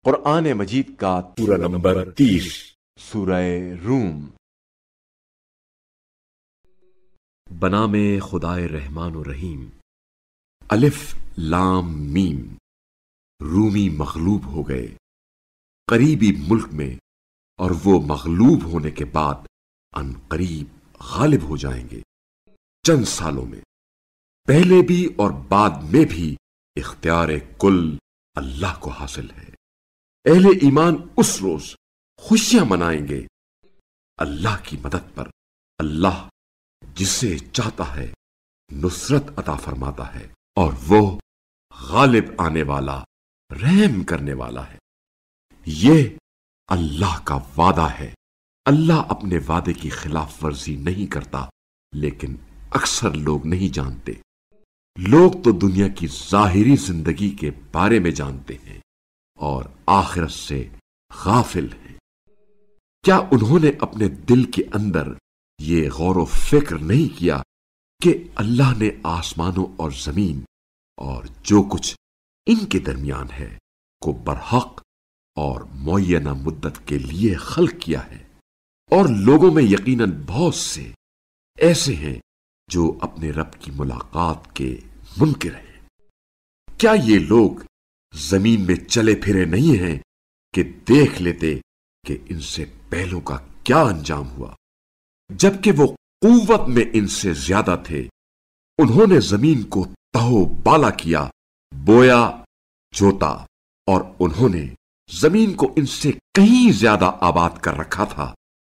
قرآن مجید کا سورہ نمبر 30 سورہ روم۔ بنام خدائے رحمان و رحیم۔ الف لام میم۔ رومی مغلوب ہو گئے قریبی ملک میں، اور وہ مغلوب ہونے کے بعد ان قریب غالب ہو جائیں گے چند سالوں میں۔ پہلے بھی اور بعد میں بھی اختیار کل اللہ کو حاصل ہے۔ اہل ایمان اس روز خوشیاں منائیں گے اللہ کی مدد پر۔ اللہ جسے چاہتا ہے نصرت عطا فرماتا ہے، اور وہ غالب آنے والا رحم کرنے والا ہے۔ یہ اللہ کا وعدہ ہے۔ اللہ اپنے وعدے کی خلاف ورزی نہیں کرتا، لیکن اکثر لوگ نہیں جانتے۔ لوگ تو دنیا کی ظاہری زندگی کے بارے میں جانتے ہیں اور آخرت سے غافل ہیں۔ کیا انہوں نے اپنے دل کے اندر یہ غور و فکر نہیں کیا کہ اللہ نے آسمانوں اور زمین اور جو کچھ ان کے درمیان ہے کو برحق اور معینہ مدت کے لیے خلق کیا ہے؟ اور لوگوں میں یقیناً بہت سے ایسے ہیں جو اپنے رب کی ملاقات کے منکر ہیں۔ کیا یہ لوگ زمین میں چلے پھرے نہیں ہیں کہ دیکھ لیتے کہ ان سے پہلوں کا کیا انجام ہوا؟ جبکہ وہ قوت میں ان سے زیادہ تھے، انہوں نے زمین کو تہو بالا کیا، بویا، جوتا، اور انہوں نے زمین کو ان سے کہیں زیادہ آباد کر رکھا تھا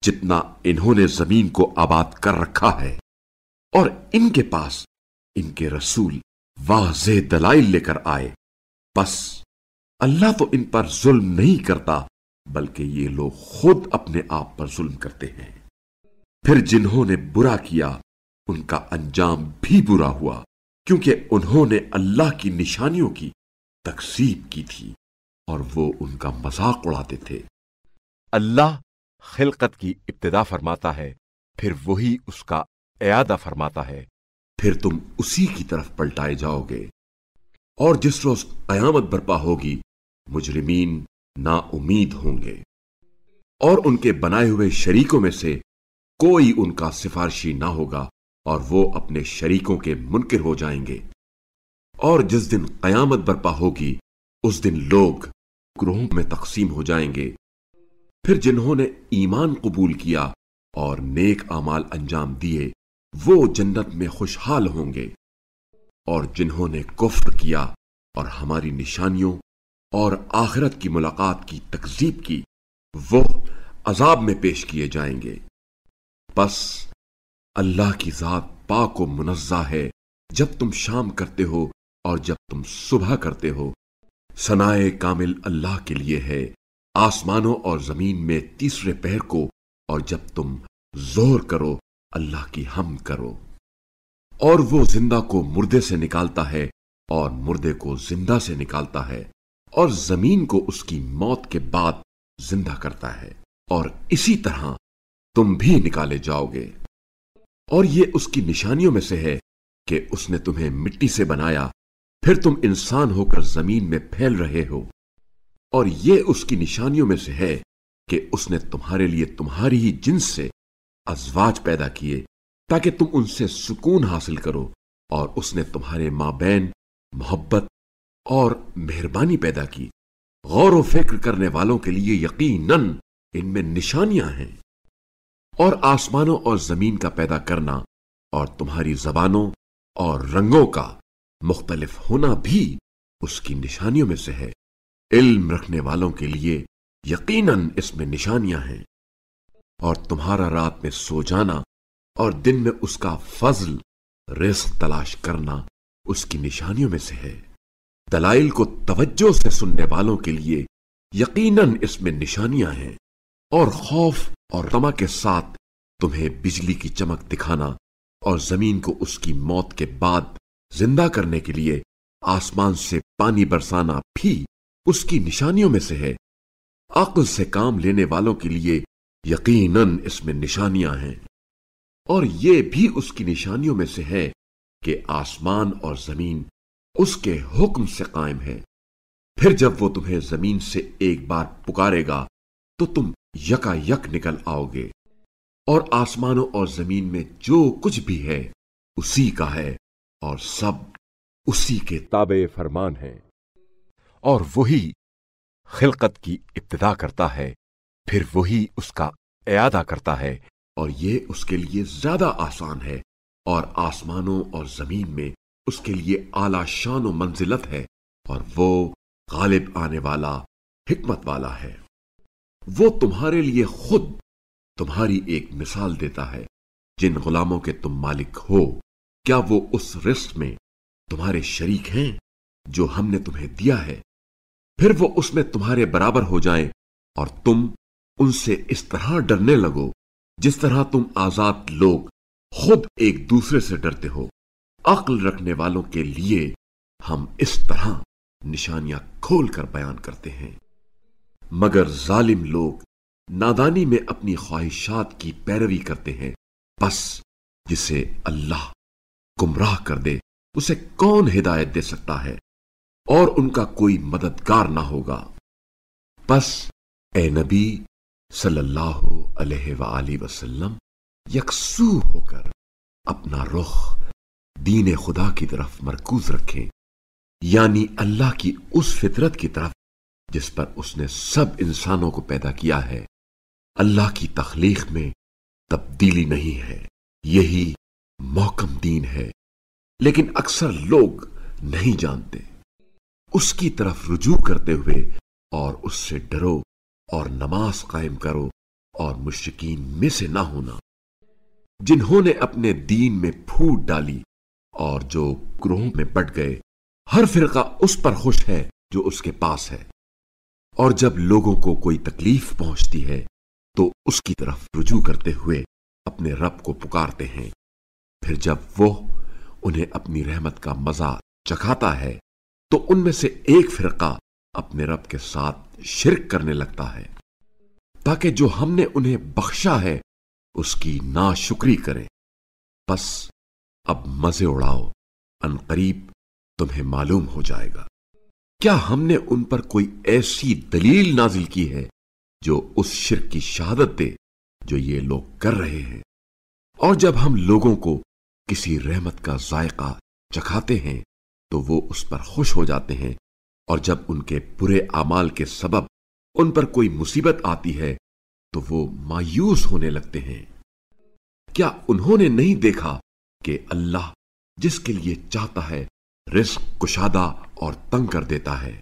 جتنا انہوں نے زمین کو آباد کر رکھا ہے۔ اور ان کے پاس ان کے رسول واضح دلائل لے کر آئے، بس اللہ تو ان پر ظلم نہیں کرتا، بلکہ یہ لوگ خود اپنے آپ پر ظلم کرتے ہیں۔ پھر جنہوں نے برا کیا ان کا انجام بھی برا ہوا، کیونکہ انہوں نے اللہ کی نشانیوں کی تکذیب کی تھی اور وہ ان کا مذاق اڑاتے تھے۔ اللہ خلقت کی ابتدا فرماتا ہے، پھر وہی اس کا اعادہ فرماتا ہے۔ پھر تم اسی کی طرف پلٹائے جاؤ گے، اور جس روز قیامت برپا ہوگی مجرمین نا امید ہوں گے، اور ان کے بنائے ہوئے شریکوں میں سے کوئی ان کا سفارشی نہ ہوگا، اور وہ اپنے شریکوں کے منکر ہو جائیں گے۔ اور جس دن قیامت برپا ہوگی اس دن لوگ گروہوں میں تقسیم ہو جائیں گے۔ پھر جنہوں نے ایمان قبول کیا اور نیک اعمال انجام دیے وہ جنت میں خوشحال ہوں گے، اور جنہوں نے کفر کیا اور ہماری نشانیوں اور آخرت کی ملاقات کی تکذیب کی وہ عذاب میں پیش کیے جائیں گے۔ بس اللہ کی ذات پاک و منزہ ہے، جب تم شام کرتے ہو اور جب تم صبح کرتے ہو۔ ثنائے کامل اللہ کے لیے ہے آسمانوں اور زمین میں تیسرے پہر کو، اور جب تم ظہر کرو اللہ کی حمد کرو۔ اور وہ زندہ کو مردے سے نکالتا ہے اور مردے کو زندہ سے نکالتا ہے، اور زمین کو اس کی موت کے بعد زندہ کرتا ہے، اور اسی طرح تم بھی نکالے جاؤ گے۔ اور یہ اس کی نشانیوں میں سے ہے کہ اس نے تمہیں مٹی سے بنایا، پھر تم انسان ہو کر زمین میں پھیل رہے ہو۔ اور یہ اس کی نشانیوں میں سے ہے کہ اس نے تمہارے لیے تمہاری ہی جنس سے ازواج پیدا کیے تاکہ تم ان سے سکون حاصل کرو، اور اس نے تمہارے مابین محبت اور مہربانی پیدا کی۔ غور و فکر کرنے والوں کے لیے یقیناً ان میں نشانیاں ہیں۔ اور آسمانوں اور زمین کا پیدا کرنا اور تمہاری زبانوں اور رنگوں کا مختلف ہونا بھی اس کی نشانیوں میں سے ہے۔ علم رکھنے والوں کے لیے یقیناً اس میں نشانیاں ہیں۔ اور تمہارا رات میں سو جانا اور دن میں اس کا فضل رزق تلاش کرنا اس کی نشانیوں میں سے ہے۔ دلائل کو توجہ سے سننے والوں کے لیے یقیناً اس میں نشانیاں ہیں۔ اور خوف اور طمع کے ساتھ تمہیں بجلی کی چمک دکھانا اور زمین کو اس کی موت کے بعد زندہ کرنے کے لیے آسمان سے پانی برسانا بھی اس کی نشانیوں میں سے ہے۔ عقل سے کام لینے والوں کے لیے یقیناً اس میں نشانیاں ہیں۔ اور یہ بھی اس کی نشانیوں میں سے ہے کہ آسمان اور زمین اس کے حکم سے قائم ہے، پھر جب وہ تمہیں زمین سے ایک بار پکارے گا تو تم یکا یک نکل آؤ گے، اور آسمانوں اور زمین میں جو کچھ بھی ہے اسی کا ہے، اور سب اسی کے تابع فرمان ہیں، اور وہی خلقت کی ابتدا کرتا ہے، پھر وہی اس کا اعادہ کرتا ہے، اور یہ اس کے لیے زیادہ آسان ہے، اور آسمانوں اور زمین میں اس کے لیے اعلی شان و منزلت ہے، اور وہ غالب آنے والا، حکمت والا ہے۔ وہ تمہارے لیے خود تمہاری ایک مثال دیتا ہے، جن غلاموں کے تم مالک ہو، کیا وہ اس رزق میں تمہارے شریک ہیں جو ہم نے تمہیں دیا ہے؟ پھر وہ اس میں تمہارے برابر ہو جائیں اور تم ان سے اس طرح ڈرنے لگو جس طرح تم آزاد لوگ خود ایک دوسرے سے ڈرتے ہو۔ عقل رکھنے والوں کے لیے ہم اس طرح نشانیاں کھول کر بیان کرتے ہیں، مگر ظالم لوگ نادانی میں اپنی خواہشات کی پیروی کرتے ہیں۔ بس جسے اللہ گمراہ کر دے اسے کون ہدایت دے سکتا ہے، اور ان کا کوئی مددگار نہ ہوگا۔ بس اے نبی صلی اللہ علیہ وآلہ وسلم، یکسو ہو کر اپنا رخ دین خدا کی طرف مرکوز رکھیں، یعنی اللہ کی اس فطرت کی طرف جس پر اس نے سب انسانوں کو پیدا کیا ہے۔ اللہ کی تخلیق میں تبدیلی نہیں ہے، یہی محکم دین ہے، لیکن اکثر لوگ نہیں جانتے۔ اس کی طرف رجوع کرتے ہوئے اور اس سے ڈرو اور نماز قائم کرو اور مشرکین میں سے نہ ہونا، جنہوں نے اپنے دین میں پھوٹ ڈالی اور جو گروہوں میں بٹ گئے۔ ہر فرقہ اس پر خوش ہے جو اس کے پاس ہے، اور جب لوگوں کو کوئی تکلیف پہنچتی ہے تو اس کی طرف رجوع کرتے ہوئے اپنے رب کو پکارتے ہیں۔ پھر جب وہ انہیں اپنی رحمت کا مزہ چکھاتا ہے تو ان میں سے ایک فرقہ اپنے رب کے ساتھ شرک کرنے لگتا ہے، تاکہ جو ہم نے انہیں بخشا ہے اس کی ناشکری کریں۔ بس اب مزے اڑاؤ، ان قریب تمہیں معلوم ہو جائے گا۔ کیا ہم نے ان پر کوئی ایسی دلیل نازل کی ہے جو اس شرک کی شہادت دے جو یہ لوگ کر رہے ہیں؟ اور جب ہم لوگوں کو کسی رحمت کا ذائقہ چکھاتے ہیں تو وہ اس پر خوش ہو جاتے ہیں، اور جب ان کے برے اعمال کے سبب ان پر کوئی مصیبت آتی ہے تو وہ مایوس ہونے لگتے ہیں۔ کیا انہوں نے نہیں دیکھا کہ اللہ جس کے لیے چاہتا ہے رزق کشادہ اور تنگ کر دیتا ہے؟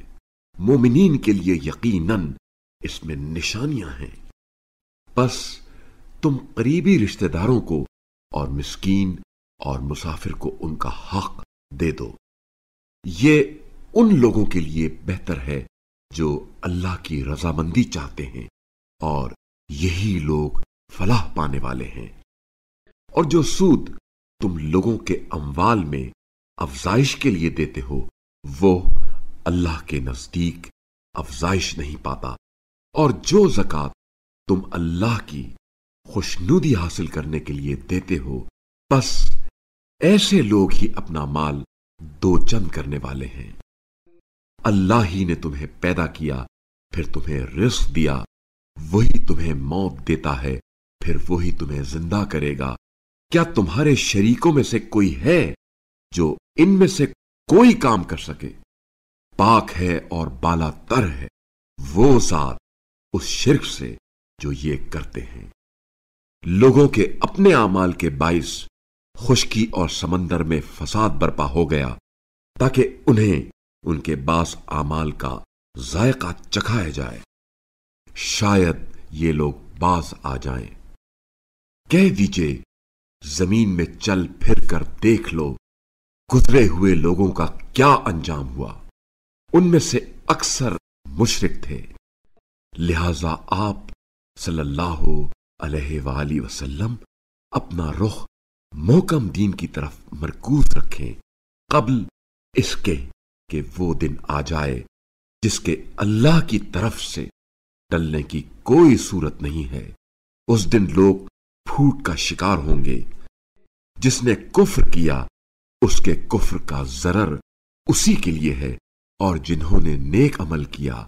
مومنین کے لیے یقیناً اس میں نشانیاں ہیں۔ بس تم قریبی رشتہ داروں کو اور مسکین اور مسافر کو ان کا حق دے دو، یہ ان لوگوں کے لیے بہتر ہے جو اللہ کی رضامندی چاہتے ہیں، اور یہی لوگ فلاح پانے والے ہیں۔ اور جو سود تم لوگوں کے اموال میں افزائش کے لیے دیتے ہو وہ اللہ کے نزدیک افزائش نہیں پاتا، اور جو زکوٰۃ تم اللہ کی خوشنودی حاصل کرنے کے لیے دیتے ہو، بس ایسے لوگ ہی اپنا مال دو چند کرنے والے ہیں۔ اللہ ہی نے تمہیں پیدا کیا، پھر تمہیں رزق دیا، وہی تمہیں موت دیتا ہے، پھر وہی تمہیں زندہ کرے گا۔ کیا تمہارے شریکوں میں سے کوئی ہے جو ان میں سے کوئی کام کر سکے؟ پاک ہے اور بالا تر ہے وہ ذات اس شرک سے جو یہ کرتے ہیں۔ لوگوں کے اپنے اعمال کے باعث خشکی اور سمندر میں فساد برپا ہو گیا تاکہ انہیں ان کے بعض اعمال کا ذائقہ چکھایا جائے، شاید یہ لوگ باز آ جائیں۔ کہہ دیجئے زمین میں چل پھر کر دیکھ لو گزرے ہوئے لوگوں کا کیا انجام ہوا، ان میں سے اکثر مشرک تھے۔ لہذا آپ صلی اللہ علیہ وآلہ وسلم اپنا رخ محکم دین کی طرف مرکوز رکھیں قبل اس کے کہ وہ دن آ جائے جس کے اللہ کی طرف سے ٹلنے کی کوئی صورت نہیں ہے۔ اس دن لوگ پھوٹ کا شکار ہوں گے۔ جس نے کفر کیا اس کے کفر کا ضرر اسی کے لیے ہے اور جنہوں نے نیک عمل کیا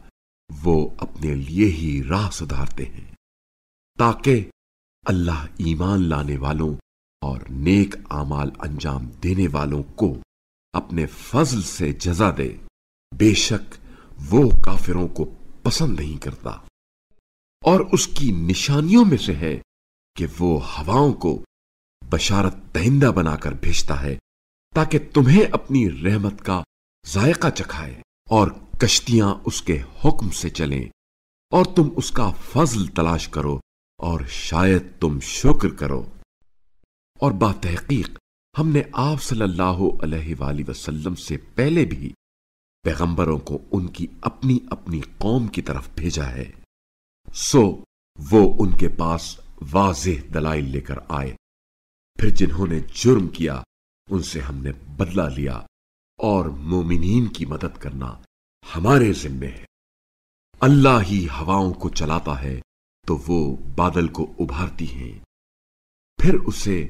وہ اپنے لیے ہی راہ سدھارتے ہیں، تاکہ اللہ ایمان لانے والوں اور نیک اعمال انجام دینے والوں کو اپنے فضل سے جزا دے۔ بے شک وہ کافروں کو پسند نہیں کرتا، اور اس کی نشانیوں میں سے ہے کہ وہ ہواؤں کو بشارت دہندہ بنا کر بھیجتا ہے تاکہ تمہیں اپنی رحمت کا ذائقہ چکھائے، اور کشتیاں اس کے حکم سے چلیں، اور تم اس کا فضل تلاش کرو اور شاید تم شکر کرو۔ اور باتحقیق ہم نے آپ صلی اللہ علیہ وآلہ وسلم سے پہلے بھی پیغمبروں کو ان کی اپنی اپنی قوم کی طرف بھیجا ہے، سو وہ ان کے پاس واضح دلائل لے کر آئے، پھر جنہوں نے جرم کیا ان سے ہم نے بدلہ لیا، اور مومنین کی مدد کرنا ہمارے ذمے ہے۔ اللہ ہی ہواؤں کو چلاتا ہے تو وہ بادل کو ابھارتی ہیں، پھر اسے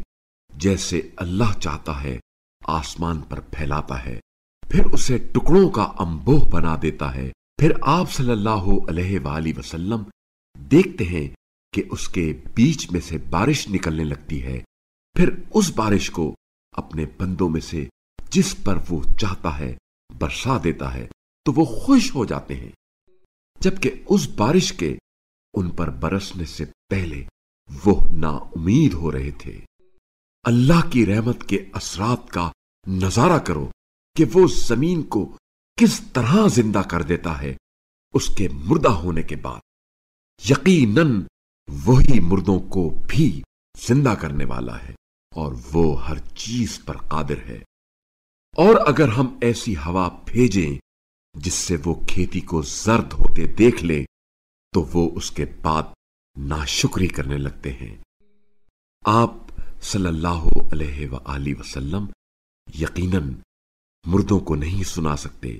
جیسے اللہ چاہتا ہے آسمان پر پھیلاتا ہے، پھر اسے ٹکڑوں کا انبوہ بنا دیتا ہے، پھر آپ صلی اللہ علیہ وآلہ وسلم دیکھتے ہیں کہ اس کے بیچ میں سے بارش نکلنے لگتی ہے، پھر اس بارش کو اپنے بندوں میں سے جس پر وہ چاہتا ہے برسا دیتا ہے تو وہ خوش ہو جاتے ہیں، جبکہ اس بارش کے ان پر برسنے سے پہلے وہ نا امید ہو رہے تھے۔ اللہ کی رحمت کے اثرات کا نظارہ کرو کہ وہ زمین کو کس طرح زندہ کر دیتا ہے اس کے مردہ ہونے کے بعد۔ یقیناً وہی مردوں کو بھی زندہ کرنے والا ہے اور وہ ہر چیز پر قادر ہے۔ اور اگر ہم ایسی ہوا بھیجیں جس سے وہ کھیتی کو زرد ہوتے دیکھ لیں تو وہ اس کے بعد ناشکری کرنے لگتے ہیں۔ آپ صلی اللہ علیہ وآلہ وسلم یقیناً مردوں کو نہیں سنا سکتے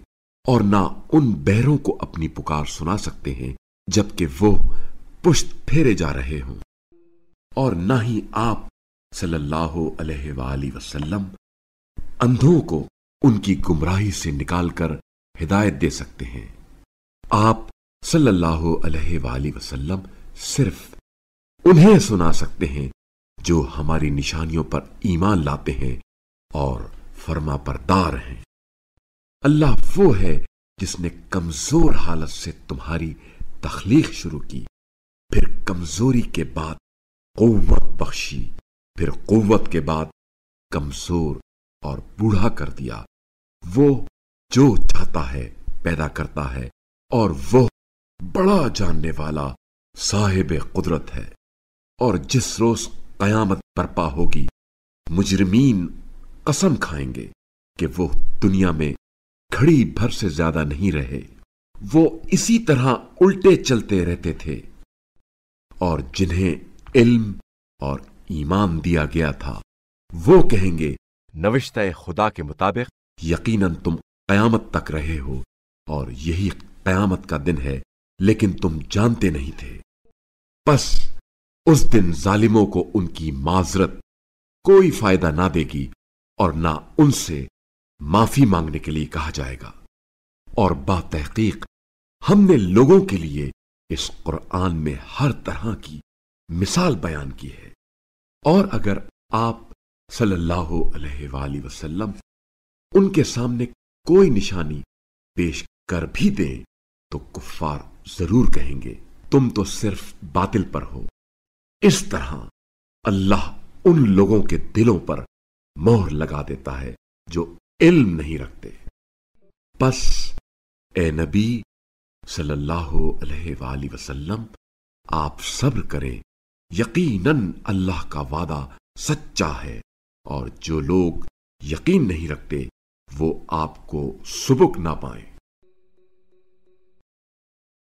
اور نہ ان بہروں کو اپنی پکار سنا سکتے ہیں جبکہ وہ پشت پھیرے جا رہے ہوں، اور نہ ہی آپ صلی اللہ علیہ وآلہ وسلم اندھوں کو ان کی گمراہی سے نکال کر ہدایت دے سکتے ہیں۔ آپ صلی اللہ علیہ وآلہ وسلم صرف انہیں سنا سکتے ہیں جو ہماری نشانیوں پر ایمان لاتے ہیں اور فرما بردار ہیں۔ اللہ وہ ہے جس نے کمزور حالت سے تمہاری تخلیق شروع کی، پھر کمزوری کے بعد قوت بخشی، پھر قوت کے بعد کمزور اور بوڑھا کر دیا۔ وہ جو چاہتا ہے پیدا کرتا ہے، اور وہ بڑا جاننے والا صاحب قدرت ہے۔ اور جس روز قیامت برپا ہوگی مجرمین قسم کھائیں گے کہ وہ دنیا میں گھڑی بھر سے زیادہ نہیں رہے، وہ اسی طرح الٹے چلتے رہتے تھے، اور جنہیں علم اور ایمان دیا گیا تھا وہ کہیں گے نوشتہ خدا کے مطابق یقیناً تم قیامت تک رہے ہو اور یہی قیامت کا دن ہے، لیکن تم جانتے نہیں تھے۔ پس اس دن ظالموں کو ان کی معذرت کوئی فائدہ نہ دے گی اور نہ ان سے معافی مانگنے کے لیے کہا جائے گا۔ اور باتحقیق ہم نے لوگوں کے لیے اس قرآن میں ہر طرح کی مثال بیان کی ہے، اور اگر آپ صلی اللہ علیہ وآلہ وسلم ان کے سامنے کوئی نشانی پیش کر بھی دیں تو کفار ضرور کہیں گے تم تو صرف باطل پر ہو۔ اس طرح اللہ ان لوگوں کے دلوں پر مہر لگا دیتا ہے جو علم نہیں رکھتے۔ پس اے نبی صلی اللہ علیہ وآلہ وسلم آپ صبر کریں، یقیناً اللہ کا وعدہ سچا ہے، اور جو لوگ یقین نہیں رکھتے وہ آپ کو سبک نہ پائیں۔